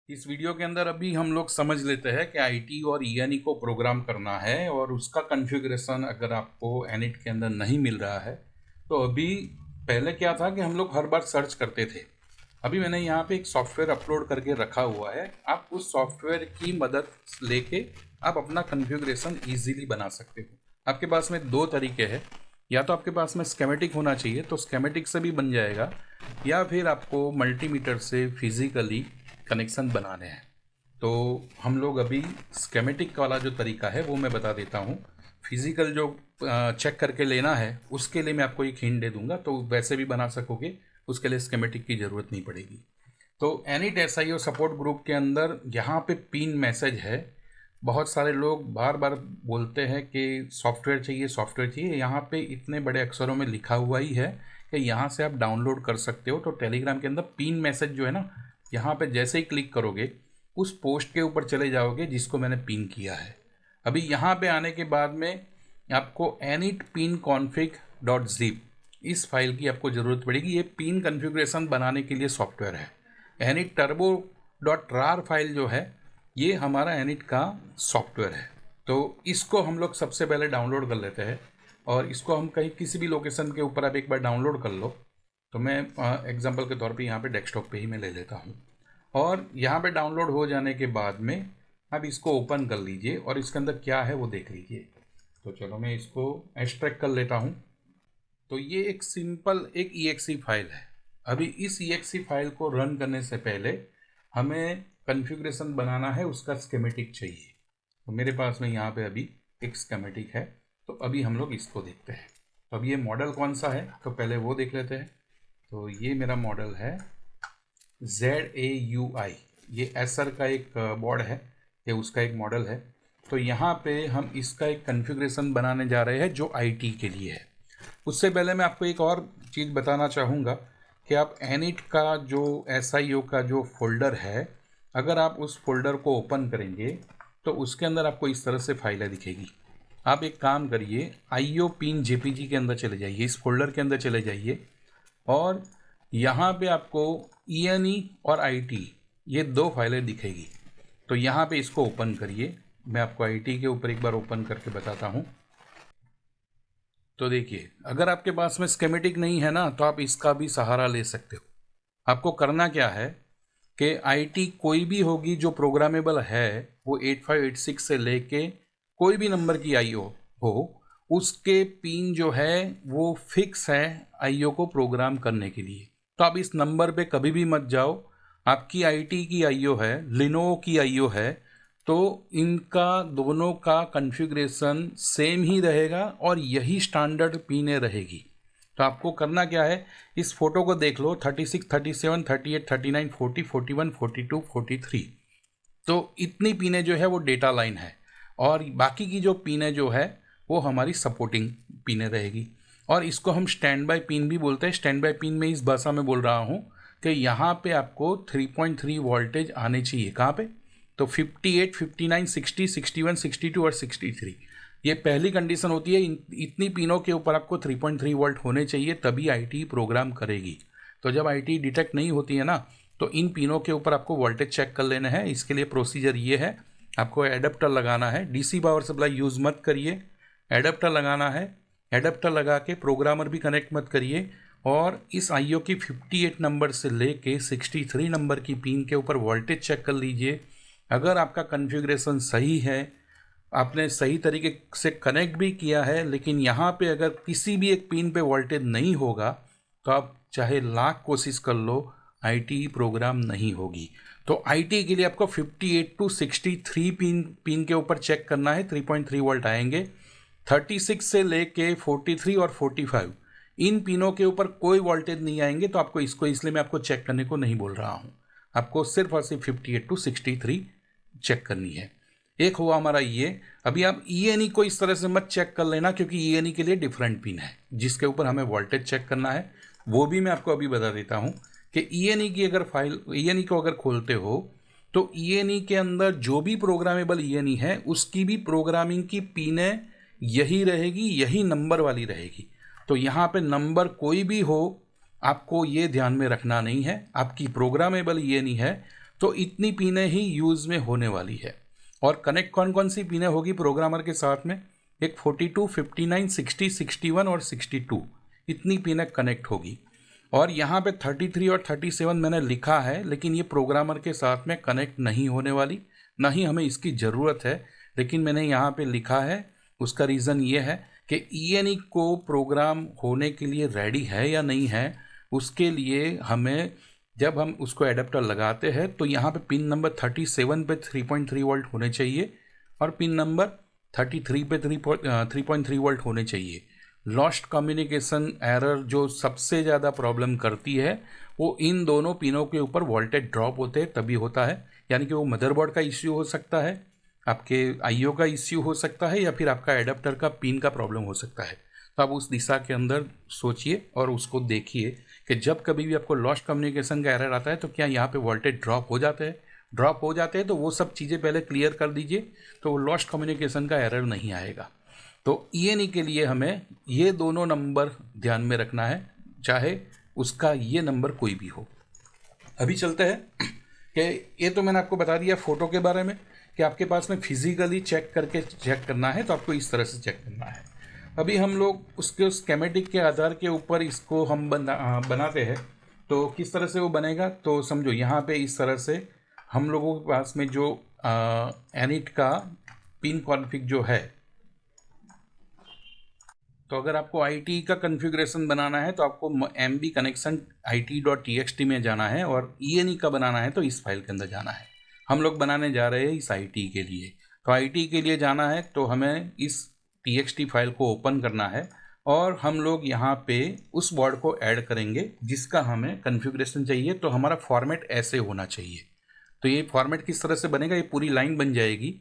इस वीडियो के अंदर अभी हम लोग समझ लेते हैं कि आईटी और ईएनई को प्रोग्राम करना है और उसका कॉन्फ़िगरेशन अगर आपको एनिट के अंदर नहीं मिल रहा है तो अभी पहले क्या था कि हम लोग हर बार सर्च करते थे। अभी मैंने यहाँ पे एक सॉफ्टवेयर अपलोड करके रखा हुआ है, आप उस सॉफ्टवेयर की मदद लेके आप अपना कॉन्फ़िगरेशन ईजीली बना सकते हो। आपके पास में दो तरीके हैं, या तो आपके पास में स्केमेटिक होना चाहिए तो स्केमेटिक से भी बन जाएगा, या फिर आपको मल्टीमीटर से फिजिकली कनेक्शन बनाने हैं। तो हम लोग अभी स्केमेटिक वाला जो तरीका है वो मैं बता देता हूँ। फिजिकल जो चेक करके लेना है उसके लिए मैं आपको एक हिंट दे दूंगा, तो वैसे भी बना सकोगे, उसके लिए स्केमेटिक की ज़रूरत नहीं पड़ेगी। तो एनिट एसआईओ सपोर्ट ग्रुप के अंदर यहाँ पे पिन मैसेज है। बहुत सारे लोग बार बार बोलते हैं कि सॉफ्टवेयर चाहिए, सॉफ्टवेयर चाहिए। यहाँ पे इतने बड़े अक्षरों में लिखा हुआ ही है कि यहाँ से आप डाउनलोड कर सकते हो। तो टेलीग्राम के अंदर पिन मैसेज जो है ना, यहाँ पे जैसे ही क्लिक करोगे उस पोस्ट के ऊपर चले जाओगे जिसको मैंने पिन किया है। अभी यहाँ पे आने के बाद में आपको unit pin config dot zip इस फाइल की आपको ज़रूरत पड़ेगी। ये पिन कॉन्फ़िगरेशन बनाने के लिए सॉफ्टवेयर है। Unit turbo dot RAR file जो है ये हमारा एनिट का सॉफ्टवेयर है। तो इसको हम लोग सबसे पहले डाउनलोड कर लेते हैं और इसको हम कहीं किसी भी लोकेशन के ऊपर आप एक बार डाउनलोड कर लो। तो मैं एग्जांपल के तौर पे यहाँ पे डेस्कटॉप पे ही मैं ले लेता हूँ। और यहाँ पे डाउनलोड हो जाने के बाद में अब इसको ओपन कर लीजिए और इसके अंदर क्या है वो देख लीजिए। तो चलो मैं इसको एक्सट्रैक्ट कर लेता हूँ। तो ये एक सिंपल एक EXE फाइल है। अभी इस EXE फाइल को रन करने से पहले हमें कॉन्फ़िगरेशन बनाना है, उसका स्कीमेटिक चाहिए। तो मेरे पास में यहाँ पे अभी एक स्कीमेटिक है, तो अभी हम लोग इसको देखते हैं। तो अब ये मॉडल कौन सा है तो पहले वो देख लेते हैं। तो ये मेरा मॉडल है ZAUI, ये एसर का एक बोर्ड है, ये उसका एक मॉडल है। तो यहाँ पे हम इसका एक कॉन्फ़िगरेशन बनाने जा रहे हैं जो IT के लिए है। उससे पहले मैं आपको एक और चीज़ बताना चाहूँगा कि आप एनिट का जो SIO का जो फोल्डर है, अगर आप उस फोल्डर को ओपन करेंगे तो उसके अंदर आपको इस तरह से फाइलें दिखेगी। आप एक काम करिए, IO पिन JPG के अंदर चले जाइए, इस फोल्डर के अंदर चले जाइए और यहाँ पे आपको ENE और IT ये दो फाइलें दिखेगी। तो यहाँ पे इसको ओपन करिए। मैं आपको IT के ऊपर एक बार ओपन करके बताता हूँ। तो देखिए, अगर आपके पास में स्कीमेटिक नहीं है ना तो आप इसका भी सहारा ले सकते हो। आपको करना क्या है कि IT कोई भी होगी जो प्रोग्रामेबल है, वो 8586 से लेके कोई भी नंबर की IO हो, उसके पिन जो है वो फिक्स है IO को प्रोग्राम करने के लिए। तो आप इस नंबर पे कभी भी मत जाओ। आपकी IT की IO है, लिनोवो की IO है, तो इनका दोनों का कॉन्फ़िगरेशन सेम ही रहेगा और यही स्टैंडर्ड पिने रहेगी। तो आपको करना क्या है, इस फोटो को देख लो, 36, 37, 38, 39, 40, 41, 42, 43। तो इतनी पिने जो है वो डेटा लाइन है और बाकी की जो पिने जो है वो हमारी सपोर्टिंग पिने रहेगी। और इसको हम स्टैंड बाय पिन भी बोलते हैं। स्टैंड बाय पिन में इस भाषा में बोल रहा हूँ कि यहाँ पे आपको 3.3 वोल्टेज आने चाहिए। कहाँ पे? तो 58, 59, 60, 61, 62 और 63, ये पहली कंडीशन होती है। इतनी पिनों के ऊपर आपको 3.3 वोल्ट होने चाहिए, तभी IT प्रोग्राम करेगी। तो जब IT डिटेक्ट नहीं होती है ना, तो इन पिनों के ऊपर आपको वोल्टेज चेक कर लेना है। इसके लिए प्रोसीजर ये है, आपको एडाप्टर लगाना है। DC पावर सप्लाई यूज़ मत करिए, एडाप्टर लगाना है। एडाप्टर लगा के प्रोग्रामर भी कनेक्ट मत करिए और इस IO की 58 नंबर से लेके 63 नंबर की पिन के ऊपर वोल्टेज चेक कर लीजिए। अगर आपका कॉन्फ़िगरेशन सही है, आपने सही तरीके से कनेक्ट भी किया है, लेकिन यहाँ पे अगर किसी भी एक पिन पे वोल्टेज नहीं होगा तो आप चाहे लाख कोशिश कर लो, IT प्रोग्राम नहीं होगी। तो IT के लिए आपको 58 टू 63 पिन के ऊपर चेक करना है, 3.3 वोल्ट आएंगे। 36 से लेके 43 और 45 इन पिनों के ऊपर कोई वोल्टेज नहीं आएंगे। तो आपको इसको, इसलिए मैं आपको चेक करने को नहीं बोल रहा हूँ, आपको सिर्फ और सिर्फ 58 टू 63 चेक करनी है। एक हुआ हमारा ये। अभी आप ENE को इस तरह से मत चेक कर लेना, क्योंकि ENE के लिए डिफरेंट पिन है जिसके ऊपर हमें वोल्टेज चेक करना है। वो भी मैं आपको अभी बता देता हूँ कि ENE की अगर फाइल, ENE को अगर खोलते हो तो ENE के अंदर जो भी प्रोग्रामेबल ENE है उसकी भी प्रोग्रामिंग की पिनें यही रहेगी, यही नंबर वाली रहेगी। तो यहाँ पे नंबर कोई भी हो, आपको ये ध्यान में रखना नहीं है। आपकी प्रोग्रामेबल ENE है तो इतनी पिनें ही यूज़ में होने वाली है। और कनेक्ट कौन कौन सी पिनें होगी प्रोग्रामर के साथ में, एक 42, 59, 60, 61 और 62, इतनी पिनें कनेक्ट होगी। और यहाँ पे 33 और 37 मैंने लिखा है, लेकिन ये प्रोग्रामर के साथ में कनेक्ट नहीं होने वाली, ना ही हमें इसकी ज़रूरत है, लेकिन मैंने यहाँ पे लिखा है। उसका रीज़न ये है कि ENI को प्रोग्राम होने के लिए रेडी है या नहीं है, उसके लिए हमें जब हम उसको एडाप्टर लगाते हैं तो यहाँ पे पिन नंबर 37 पे 3.3 वोल्ट होने चाहिए और पिन नंबर 33 पे 3.3 वोल्ट होने चाहिए। लॉस्ट कम्युनिकेशन एरर जो सबसे ज़्यादा प्रॉब्लम करती है वो इन दोनों पिनों के ऊपर वोल्टेज ड्रॉप होते हैं तभी होता है, यानी कि वो मदरबोर्ड का इश्यू हो सकता है, आपके IO का इश्यू हो सकता है, या फिर आपका एडाप्टर का पिन का प्रॉब्लम हो सकता है। तो आप उस दिशा के अंदर सोचिए और उसको देखिए कि जब कभी भी आपको लॉस्ट कम्युनिकेशन का एरर आता है तो क्या यहाँ पे वोल्टेज ड्रॉप हो जाते हैं, तो वो सब चीज़ें पहले क्लियर कर दीजिए, तो वो लॉस्ट कम्युनिकेशन का एरर नहीं आएगा। तो ENI के लिए हमें ये दोनों नंबर ध्यान में रखना है, चाहे उसका ये नंबर कोई भी हो। अभी चलते हैं कि ये तो मैंने आपको बता दिया फ़ोटो के बारे में कि आपके पास में फिजिकली चेक करना है, तो आपको इस तरह से चेक करना है। अभी हम लोग उसके स्केमेटिक के आधार के ऊपर इसको हम बनाते हैं। तो किस तरह से वो बनेगा, तो समझो यहाँ पे इस तरह से हम लोगों के पास में जो एनिट का पिन कॉन्फ़िग जो है, तो अगर आपको IT का कॉन्फ़िगरेशन बनाना है तो आपको MB कनेक्शन IT.txt में जाना है, और ENI का बनाना है तो इस फाइल के अंदर जाना है। हम लोग बनाने जा रहे हैं इस IT के लिए, तो IT के लिए जाना है तो हमें इस TXT फाइल को ओपन करना है और हम लोग यहाँ पे उस बोर्ड को ऐड करेंगे जिसका हमें कॉन्फ़िगरेशन चाहिए। तो हमारा फॉर्मेट ऐसे होना चाहिए। तो ये फॉर्मेट किस तरह से बनेगा, ये पूरी लाइन बन जाएगी।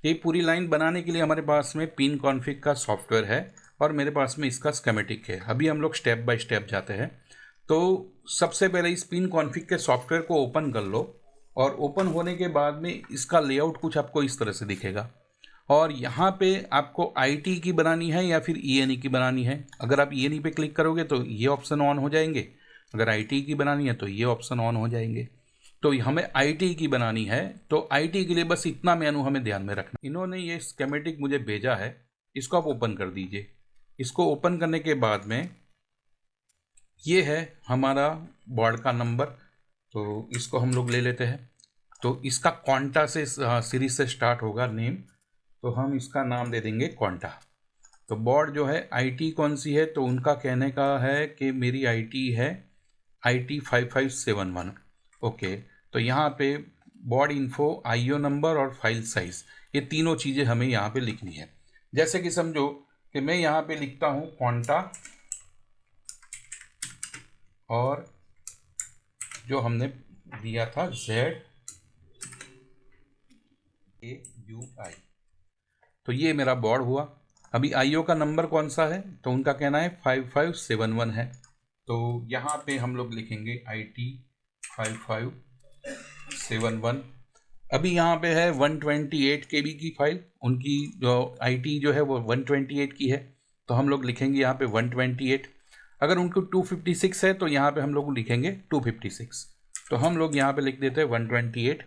ये पूरी लाइन बनाने के लिए हमारे पास में पिन कॉन्फ़िग का सॉफ्टवेयर है और मेरे पास में इसका स्केमेटिक है। अभी हम लोग स्टेप बाय स्टेप जाते हैं। तो सबसे पहले इस पिन कॉन्फ़िग के सॉफ्टवेयर को ओपन कर लो, और ओपन होने के बाद में इसका लेआउट कुछ आपको इस तरह से दिखेगा। और यहाँ पे आपको IT की बनानी है या फिर ENI की बनानी है। अगर आप ENI पे क्लिक करोगे तो ये ऑप्शन ऑन हो जाएंगे, अगर IT की बनानी है तो ये ऑप्शन ऑन हो जाएंगे। तो हमें IT की बनानी है, तो IT के लिए बस इतना मेनू हमें ध्यान में रखना। इन्होंने ये स्केमेटिक मुझे भेजा है, इसको आप ओपन कर दीजिए। इसको ओपन करने के बाद में ये है हमारा बोर्ड का नंबर, तो इसको हम लोग ले लेते हैं। तो इसका क्वांटा से सीरीज से स्टार्ट होगा नेम, तो हम इसका नाम दे देंगे क्वांटा। तो बोर्ड जो है IT कौन सी है, तो उनका कहने का है कि मेरी IT है IT 5571। ओके, तो यहाँ पे बोर्ड इन्फो, IO नंबर और फाइल साइज, ये तीनों चीज़ें हमें यहाँ पे लिखनी है। जैसे कि समझो कि मैं यहाँ पे लिखता हूँ क्वांटा, और जो हमने दिया था ZAUI, तो ये मेरा बोर्ड हुआ। अभी IO का नंबर कौन सा है, तो उनका कहना है 5571 है। तो यहाँ पे हम लोग लिखेंगे IT 5571। अभी यहाँ पे है 128 KB की फाइल, उनकी जो IT जो है वो 128 की है, तो हम लोग लिखेंगे यहाँ पे 128। अगर उनको 256 है तो यहाँ पे हम लोग लिखेंगे 256, तो हम लोग यहाँ पे लिख देते हैं 128।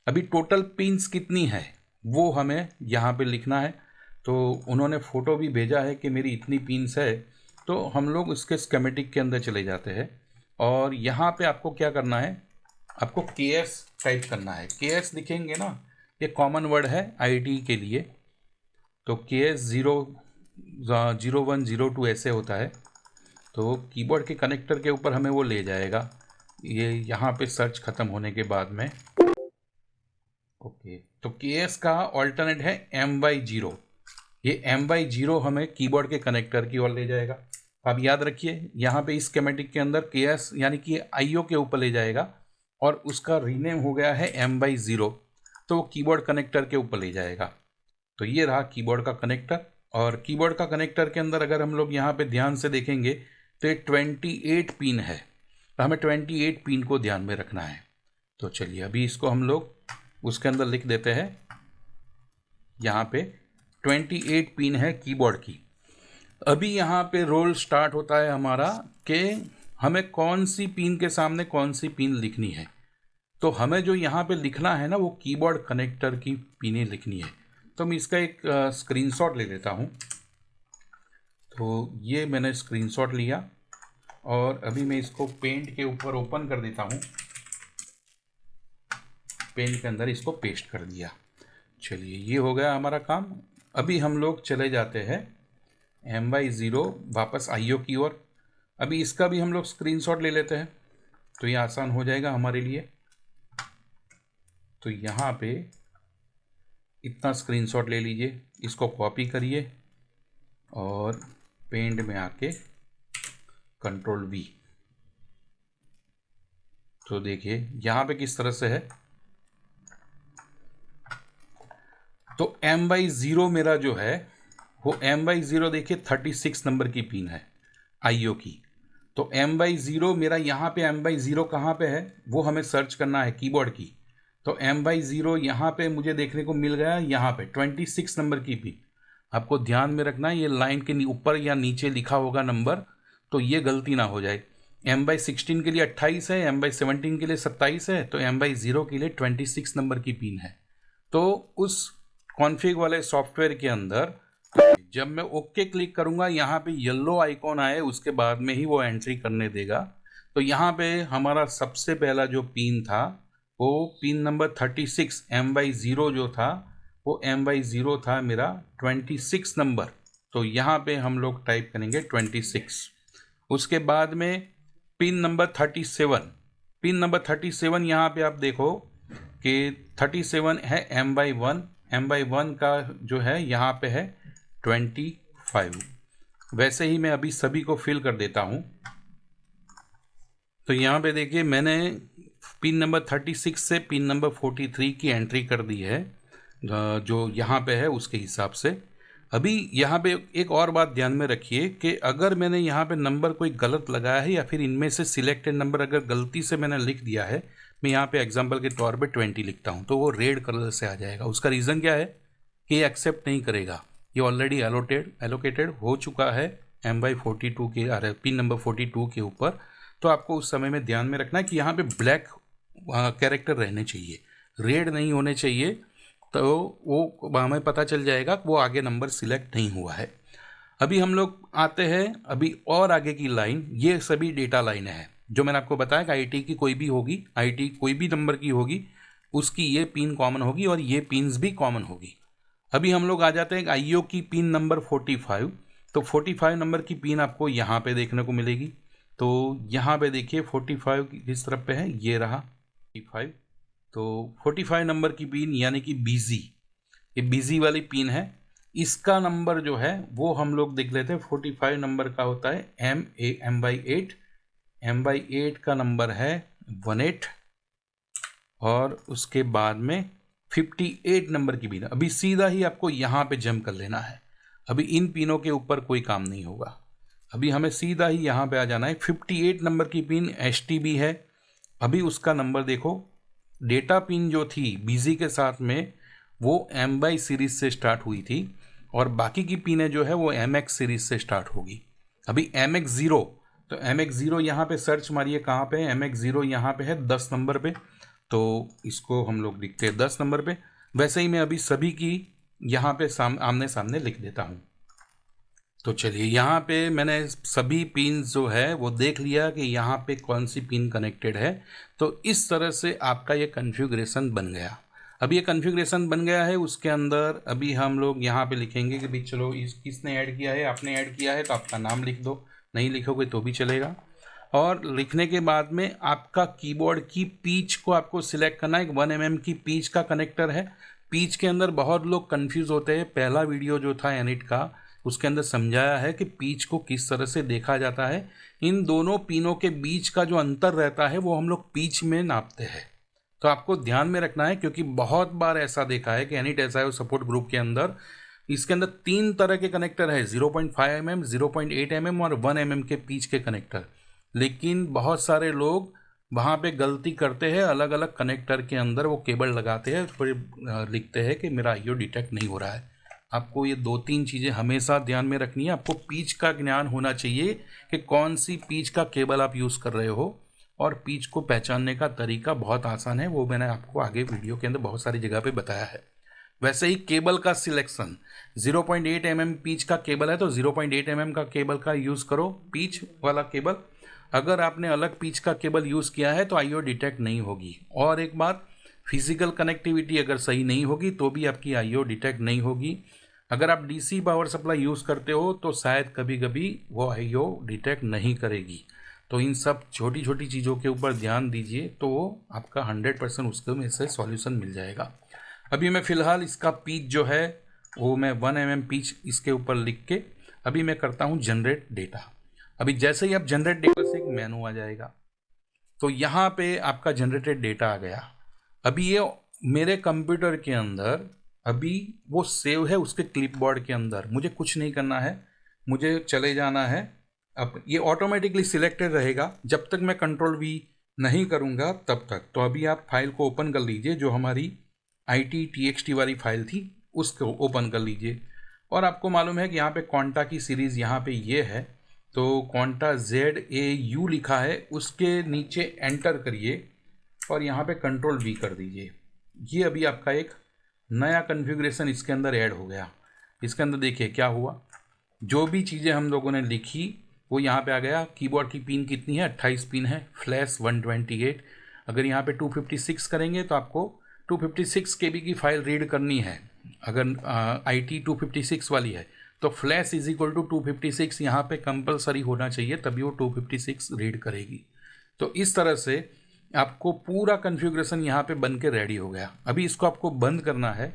अभी टोटल पिन्स कितनी है वो हमें यहाँ पे लिखना है। तो उन्होंने फ़ोटो भी भेजा है कि मेरी इतनी पिन्स है, तो हम लोग उसके स्केमेटिक के अंदर चले जाते हैं और यहाँ पे आपको क्या करना है, आपको KS टाइप करना है। KS लिखेंगे ना, ये कॉमन वर्ड है IT के लिए, तो KS 0102 ऐसे होता है। तो कीबोर्ड के कनेक्टर के ऊपर हमें वो ले जाएगा, ये यहाँ पे सर्च ख़त्म होने के बाद में। ओके, तो KS का ऑल्टरनेट है MY0, ये MY0 हमें कीबोर्ड के कनेक्टर की ओर ले जाएगा। अब याद रखिए यहाँ पे इस स्कीमेटिक के अंदर KS यानी कि IO के ऊपर ले जाएगा और उसका रीनेम हो गया है MY0, तो वो कीबोर्ड कनेक्टर के ऊपर ले जाएगा। तो ये रहा कीबोर्ड का कनेक्टर, और कीबोर्ड का कनेक्टर के अंदर अगर हम लोग यहाँ पे ध्यान से देखेंगे तो ये 28 पिन है, तो हमें 28 पिन को ध्यान में रखना है। तो चलिए अभी इसको हम लोग उसके अंदर लिख देते हैं, यहाँ पे 28 पिन है कीबोर्ड की। अभी यहाँ पे रोल स्टार्ट होता है हमारा कि हमें कौन सी पिन के सामने कौन सी पिन लिखनी है। तो हमें जो यहाँ पे लिखना है ना वो कीबोर्ड कनेक्टर की पिनें लिखनी है। तो मैं इसका एक स्क्रीनशॉट ले लेता हूँ। तो ये मैंने स्क्रीनशॉट लिया और अभी मैं इसको पेंट के ऊपर ओपन कर देता हूँ। पेंट के अंदर इसको पेस्ट कर दिया। चलिए ये हो गया हमारा काम। अभी हम लोग चले जाते हैं M/0 वापस IO की ओर। अभी इसका भी हम लोग स्क्रीनशॉट ले लेते हैं तो ये आसान हो जाएगा हमारे लिए। तो यहाँ पे इतना स्क्रीनशॉट ले लीजिए, इसको कॉपी करिए और पेंट में आके Ctrl+V। तो देखिए यहाँ पे किस तरह से है। तो M/0 मेरा जो है वो M/0 देखिए 36 नंबर की पिन है IO की। तो M/0 मेरा यहाँ पे M/0 कहाँ पे है वो हमें सर्च करना है कीबोर्ड की। तो M/0 यहाँ पे मुझे देखने को मिल गया, यहाँ पे 26 नंबर की पिन। आपको ध्यान में रखना है ये लाइन के ऊपर या नीचे लिखा होगा नंबर, तो ये गलती ना हो जाए। M/16 के लिए 28 है, M/17 के लिए 27 है, तो M/0 के लिए 26 नंबर की पिन है। तो उस कॉन्फ़िग वाले सॉफ्टवेयर के अंदर जब मैं ओके क्लिक करूंगा यहाँ पे येलो आइकॉन आए, उसके बाद में ही वो एंट्री करने देगा। तो यहाँ पे हमारा सबसे पहला जो पिन था वो पिन नंबर 36 M/0 जो था वो M/0 था मेरा 26 नंबर। तो यहाँ पे हम लोग टाइप करेंगे 26। उसके बाद में पिन नंबर 37, पिन नंबर 37 यहाँ पे आप देखो कि 37 है M/1, M/1 का जो है यहाँ पे है 25। वैसे ही मैं अभी सभी को फिल कर देता हूँ। तो यहाँ पे देखिए मैंने पिन नंबर 36 से पिन नंबर 43 की एंट्री कर दी है जो यहाँ पे है उसके हिसाब से। अभी यहाँ पे एक और बात ध्यान में रखिए कि अगर मैंने यहाँ पे नंबर कोई गलत लगाया है या फिर इनमें से सिलेक्टेड नंबर अगर गलती से मैंने लिख दिया है, मैं यहाँ पे एग्जांपल के तौर पे 20 लिखता हूँ तो वो रेड कलर से आ जाएगा। उसका रीज़न क्या है कि ये एक्सेप्ट नहीं करेगा, ये ऑलरेडी एलोकेटेड हो चुका है M/42 के पिन नंबर 42 के ऊपर। तो आपको उस समय में ध्यान में रखना है कि यहाँ पे ब्लैक कैरेक्टर रहने चाहिए, रेड नहीं होने चाहिए। तो वो हमें पता चल जाएगा कि वो आगे नंबर सिलेक्ट नहीं हुआ है। अभी हम लोग आते हैं अभी और आगे की लाइन, ये सभी डेटा लाइनें हैं जो मैंने आपको बताया कि IT की कोई भी होगी, IT कोई भी नंबर की होगी उसकी ये पिन कॉमन होगी और ये पिन्स भी कॉमन होगी। अभी हम लोग आ जाते हैं IO की पिन नंबर 45। तो 45 नंबर की पिन आपको यहाँ पे देखने को मिलेगी। तो यहाँ पे देखिए 45 किस तरफ पे है, ये रहा 45। तो 45 नंबर की पिन यानी कि BZ, ये BZ वाली पिन है। इसका नंबर जो है वो हम लोग देख लेते हैं। 45 नंबर का होता है M/8, M/8 का नंबर है 18 और उसके बाद में 58 नंबर की पिन। अभी सीधा ही आपको यहाँ पे जंप कर लेना है, अभी इन पिनों के ऊपर कोई काम नहीं होगा। अभी हमें सीधा ही यहाँ पे आ जाना है। 58 नंबर की पिन STB है। अभी उसका नंबर देखो, डेटा पिन जो थी BZ के साथ में वो MY सीरीज से स्टार्ट हुई थी और बाकी की पिनें जो है वो MX सीरीज से स्टार्ट होगी। अभी MX0, तो MX0 यहाँ पे सर्च मारिए कहाँ पे है। MX0 यहाँ पे है 10 नंबर पे, तो इसको हम लोग लिखते हैं 10 नंबर पे। वैसे ही मैं अभी सभी की यहाँ पे आमने सामने लिख देता हूँ। तो चलिए यहाँ पे मैंने सभी पिन जो है वो देख लिया कि यहाँ पे कौन सी पिन कनेक्टेड है। तो इस तरह से आपका ये कॉन्फ़िगरेशन बन गया। अब ये कॉन्फ़िगरेशन बन गया है, उसके अंदर अभी हम लोग यहाँ पे लिखेंगे कि भाई चलो किसने ऐड किया है, आपने ऐड किया है तो आपका नाम लिख दो, नहीं लिखोगे तो भी चलेगा। और लिखने के बाद में आपका कीबोर्ड की पीच को आपको सिलेक्ट करना है। 1 mm की पीच का कनेक्टर है। पीच के अंदर बहुत लोग कंफ्यूज होते हैं। पहला वीडियो जो था एनिट का उसके अंदर समझाया है कि पीच को किस तरह से देखा जाता है। इन दोनों पिनों के बीच का जो अंतर रहता है वो हम लोग पीच में नापते हैं। तो आपको ध्यान में रखना है क्योंकि बहुत बार ऐसा देखा है कि एनिट SIO सपोर्ट ग्रुप के अंदर इसके अंदर 3 तरह के कनेक्टर है, 0.5 mm, 0.8 mm और 1 mm के पीच के कनेक्टर। लेकिन बहुत सारे लोग वहाँ पे गलती करते हैं, अलग अलग कनेक्टर के अंदर वो केबल लगाते हैं, फिर लिखते हैं कि मेरा IO डिटेक्ट नहीं हो रहा है। आपको ये 2-3 चीज़ें हमेशा ध्यान में रखनी है। आपको पीच का ज्ञान होना चाहिए कि कौन सी पीच का केबल आप यूज़ कर रहे हो और पिच को पहचानने का तरीका बहुत आसान है, वो मैंने आपको आगे वीडियो के अंदर बहुत सारी जगह पे बताया है। वैसे ही केबल का सिलेक्शन, 0.8 mm पिच का केबल है तो 0.8 mm का केबल का यूज़ करो, पिच वाला केबल। अगर आपने अलग पिच का केबल यूज़ किया है तो आईओ डिटेक्ट नहीं होगी। और एक बात, फिजिकल कनेक्टिविटी अगर सही नहीं होगी तो भी आपकी आईओ डिटेक्ट नहीं होगी। अगर आप डीसी पावर सप्लाई यूज़ करते हो तो शायद कभी कभी वो आईओ डिटेक्ट नहीं करेगी। तो इन सब छोटी छोटी चीज़ों के ऊपर ध्यान दीजिए तो आपका 100% उसके में से सॉल्यूशन मिल जाएगा। अभी मैं फ़िलहाल इसका पिच जो है वो मैं 1 mm पिच इसके ऊपर लिख के अभी मैं करता हूँ जनरेट डेटा। अभी जैसे ही आप जनरेट डेटा से एक मेनू आ जाएगा, तो यहाँ पे आपका जनरेटेड डेटा आ गया। अभी ये मेरे कंप्यूटर के अंदर अभी वो सेव है उसके क्लिपबोर्ड के अंदर, मुझे कुछ नहीं करना है, मुझे चले जाना है। अब ये ऑटोमेटिकली सिलेक्टेड रहेगा जब तक मैं कंट्रोल V नहीं करूँगा तब तक। तो अभी आप फाइल को ओपन कर लीजिए, जो हमारी IT.txt वाली फाइल थी उसको ओपन कर लीजिए। और आपको मालूम है कि यहाँ पे क्वांटा की सीरीज़ यहाँ पे ये है, तो क्वांटा ZAU लिखा है, उसके नीचे एंटर करिए और यहाँ पे कंट्रोल V कर दीजिए। ये अभी आपका एक नया कॉन्फ़िगरेशन इसके अंदर ऐड हो गया। इसके अंदर देखिए क्या हुआ, जो भी चीज़ें हम लोगों ने लिखी वो यहाँ पे आ गया। कीबोर्ड की पिन कितनी है, 28 पिन है, फ्लैश 128। अगर यहाँ पे 256 करेंगे तो आपको 256 KB की फाइल रीड करनी है। अगर IT 256 वाली है तो फ्लैश इज इक्वल टू 256 यहाँ पे कंपलसरी होना चाहिए, तभी वो 256 रीड करेगी। तो इस तरह से आपको पूरा कॉन्फ़िगरेशन यहाँ पे बन के रेडी हो गया। अभी इसको आपको बंद करना है,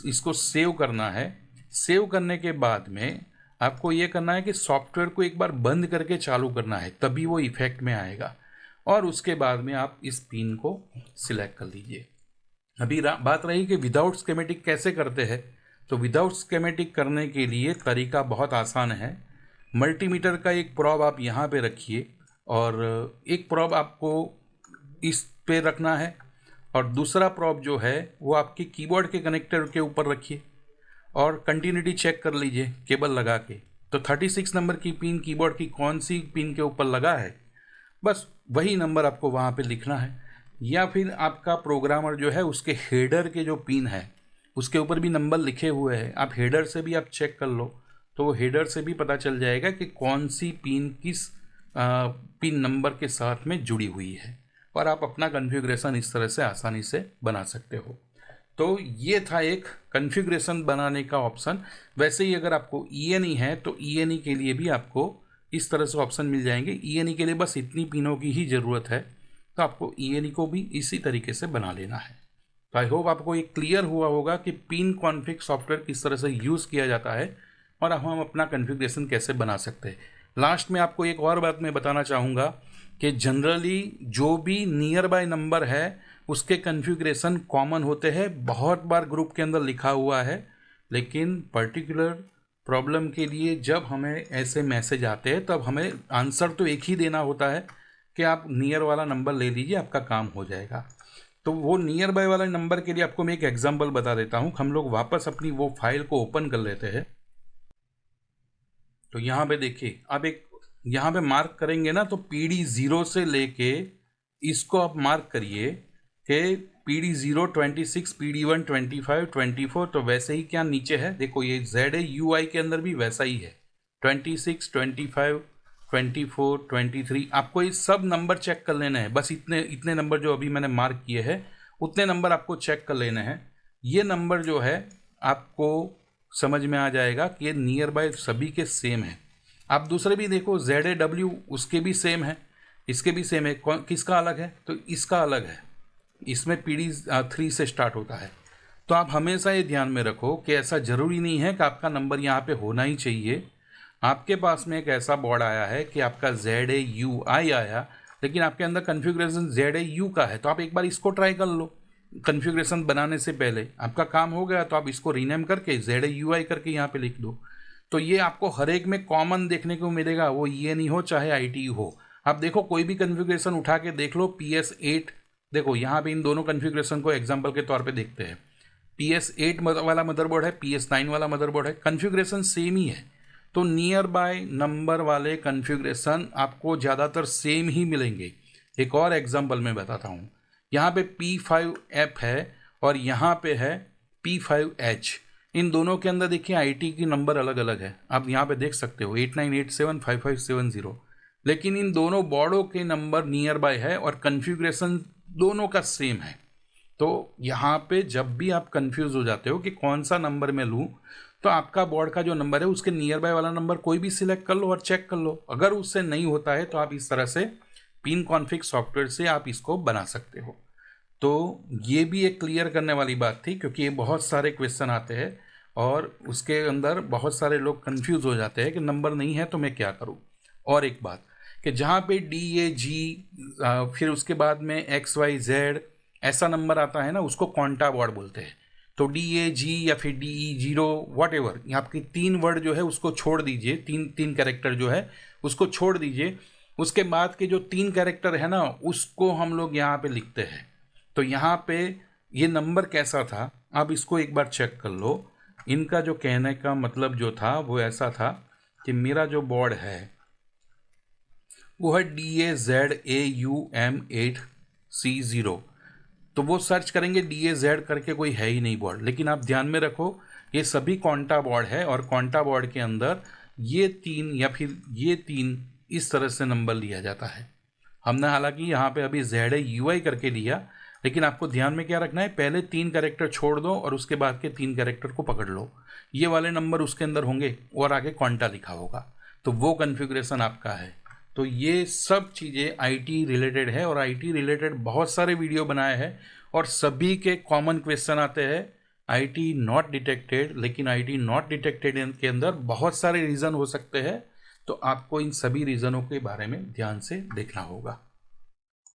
इसको सेव करना है। सेव करने के बाद में आपको ये करना है कि सॉफ्टवेयर को एक बार बंद करके चालू करना है, तभी वो इफेक्ट में आएगा। और उसके बाद में आप इस पिन को सिलेक्ट कर लीजिए। अभी बात रही कि विदाउट स्कीमेटिक कैसे करते हैं, तो विदाउट स्कीमेटिक करने के लिए तरीका बहुत आसान है। मल्टीमीटर का एक प्रॉब आप यहाँ पे रखिए और एक प्रॉब आपको इस पे रखना है और दूसरा प्रॉब जो है वो आपके कीबोर्ड के कनेक्टर के ऊपर रखिए और कंटिन्यूटी चेक कर लीजिए केबल लगा के। तो 36 नंबर की पिन कीबोर्ड की कौन सी पिन के ऊपर लगा है, बस वही नंबर आपको वहाँ पे लिखना है। या फिर आपका प्रोग्रामर जो है उसके हेडर के जो पिन है उसके ऊपर भी नंबर लिखे हुए हैं, आप हेडर से भी आप चेक कर लो, तो वो हेडर से भी पता चल जाएगा कि कौन सी पिन किस पिन नंबर के साथ में जुड़ी हुई है। और आप अपना कॉन्फ़िगरेशन इस तरह से आसानी से बना सकते हो। तो ये था एक कॉन्फ़िगरेशन बनाने का ऑप्शन। वैसे ही अगर आपको ENE है तो ENE के लिए भी आपको इस तरह से ऑप्शन मिल जाएंगे। ENE के लिए बस इतनी पिनों की ही ज़रूरत है, तो आपको ENE को भी इसी तरीके से बना लेना है। तो आई होप आपको ये क्लियर हुआ होगा कि पिन कॉन्फ़िग सॉफ्टवेयर किस तरह से यूज़ किया जाता है और अब हम अपना कॉन्फ़िगरेशन कैसे बना सकते हैं। लास्ट में आपको एक और बात मैं बताना चाहूँगा कि जनरली जो भी नियर बाय नंबर है उसके कॉन्फ़िगरेशन कॉमन होते हैं, बहुत बार ग्रुप के अंदर लिखा हुआ है, लेकिन पर्टिकुलर प्रॉब्लम के लिए जब हमें ऐसे मैसेज आते हैं तब हमें आंसर तो एक ही देना होता है कि आप नियर वाला नंबर ले लीजिए, आपका काम हो जाएगा। तो वो नियर बाय वाला नंबर के लिए आपको मैं एक एग्जांपल बता देता हूँ। हम लोग वापस अपनी वो फाइल को ओपन कर लेते हैं। तो यहाँ पे देखिए, आप एक यहाँ पे मार्क करेंगे ना, तो PD 0 से लेके इसको आप मार्क करिए कि PD 0 26, PD 1 25, 24। तो वैसे ही क्या नीचे है, देखो ये ZAUI के अंदर भी वैसा ही है, 26, 25, 24, 23। आपको ये सब नंबर चेक कर लेना है, बस इतने नंबर जो अभी मैंने मार्क किए हैं उतने नंबर आपको चेक कर लेने हैं। ये नंबर जो है आपको समझ में आ जाएगा कि ये नियर बाय सभी के सेम है। आप दूसरे भी देखो, ZAW उसके भी सेम है, इसके भी सेम है। किसका अलग है, तो इसका अलग है, इसमें PD 3 से स्टार्ट होता है। तो आप हमेशा ये ध्यान में रखो कि ऐसा ज़रूरी नहीं है कि आपका नंबर यहाँ पे होना ही चाहिए। आपके पास में एक ऐसा बोर्ड आया है कि आपका ZAUI आया, लेकिन आपके अंदर कॉन्फ़िगरेशन ZAU का है, तो आप एक बार इसको ट्राई कर लो। कॉन्फ़िगरेशन बनाने से पहले आपका काम हो गया तो आप इसको रीनेम करके ZAUI करके यहाँ पे लिख दो। तो ये आपको हर एक में कॉमन देखने को मिलेगा, वो ENE हो चाहे IT हो। आप देखो कोई भी कॉन्फ़िगरेशन उठा के देख लो, PS8 देखो, यहाँ पे इन दोनों कॉन्फ़िगरेशन को एग्जांपल के तौर पे देखते हैं। PS8 वाला मदरबोर्ड है, PS9 वाला मदरबोर्ड है, कॉन्फ़िगरेशन सेम ही है। तो नियर बाय नंबर वाले कॉन्फ़िगरेशन आपको ज़्यादातर सेम ही मिलेंगे। एक और एग्जाम्पल मैं बताता हूँ। यहाँ पे P5F है और यहाँ पे है P5H। इन दोनों के अंदर देखिए IT की नंबर अलग अलग है, आप यहाँ पे देख सकते हो 89875570, लेकिन इन दोनों बोर्डों के नंबर नियर बाय है और कन्फिग्रेशन दोनों का सेम है। तो यहाँ पे जब भी आप कंफ्यूज हो जाते हो कि कौन सा नंबर मैं लूँ, तो आपका बोर्ड का जो नंबर है उसके नियर बाय वाला नंबर कोई भी सिलेक्ट कर लो और चेक कर लो। अगर उससे नहीं होता है तो आप इस तरह से पिन कॉन्फिग सॉफ्टवेयर से आप इसको बना सकते हो। तो ये भी एक क्लियर करने वाली बात थी, क्योंकि ये बहुत सारे क्वेश्चन आते हैं और उसके अंदर बहुत सारे लोग कंफ्यूज हो जाते हैं कि नंबर नहीं है तो मैं क्या करूँ। और एक बात कि जहाँ पे DAG फिर उसके बाद में XYZ ऐसा नंबर आता है ना, उसको क्वांटा बोर्ड बोलते हैं। तो DAG या फिर DE0 वॉट एवर, आपकी 3 वर्ड जो है उसको छोड़ दीजिए, तीन कैरेक्टर जो है उसको छोड़ दीजिए। उसके बाद के जो 3 कैरेक्टर है ना उसको हम लोग यहाँ पे लिखते हैं। तो यहाँ पे ये नंबर कैसा था, आप इसको एक बार चेक कर लो। इनका जो कहने का मतलब जो था वो ऐसा था कि मेरा जो बोर्ड है वो है DAZAUM8C0। तो वो सर्च करेंगे DAZ करके, कोई है ही नहीं बोर्ड। लेकिन आप ध्यान में रखो ये सभी क्वांटा बोर्ड है और क्वांटा बोर्ड के अंदर ये 3 या फिर ये 3 इस तरह से नंबर लिया जाता है। हमने हालांकि यहाँ पे अभी ZAUI करके लिया, लेकिन आपको ध्यान में क्या रखना है, पहले 3 कैरेक्टर छोड़ दो और उसके बाद के 3 कैरेक्टर को पकड़ लो। ये वाले नंबर उसके अंदर होंगे और आगे क्वांटा लिखा होगा, तो वो कन्फिग्रेशन आपका है। तो ये सब चीज़ें IT रिलेटेड है और IT रिलेटेड बहुत सारे वीडियो बनाए हैं और सभी के कॉमन क्वेश्चन आते हैं IT नॉट डिटेक्टेड। लेकिन IT नॉट डिटेक्टेड के अंदर बहुत सारे रीज़न हो सकते हैं, तो आपको इन सभी रीज़नों के बारे में ध्यान से देखना होगा।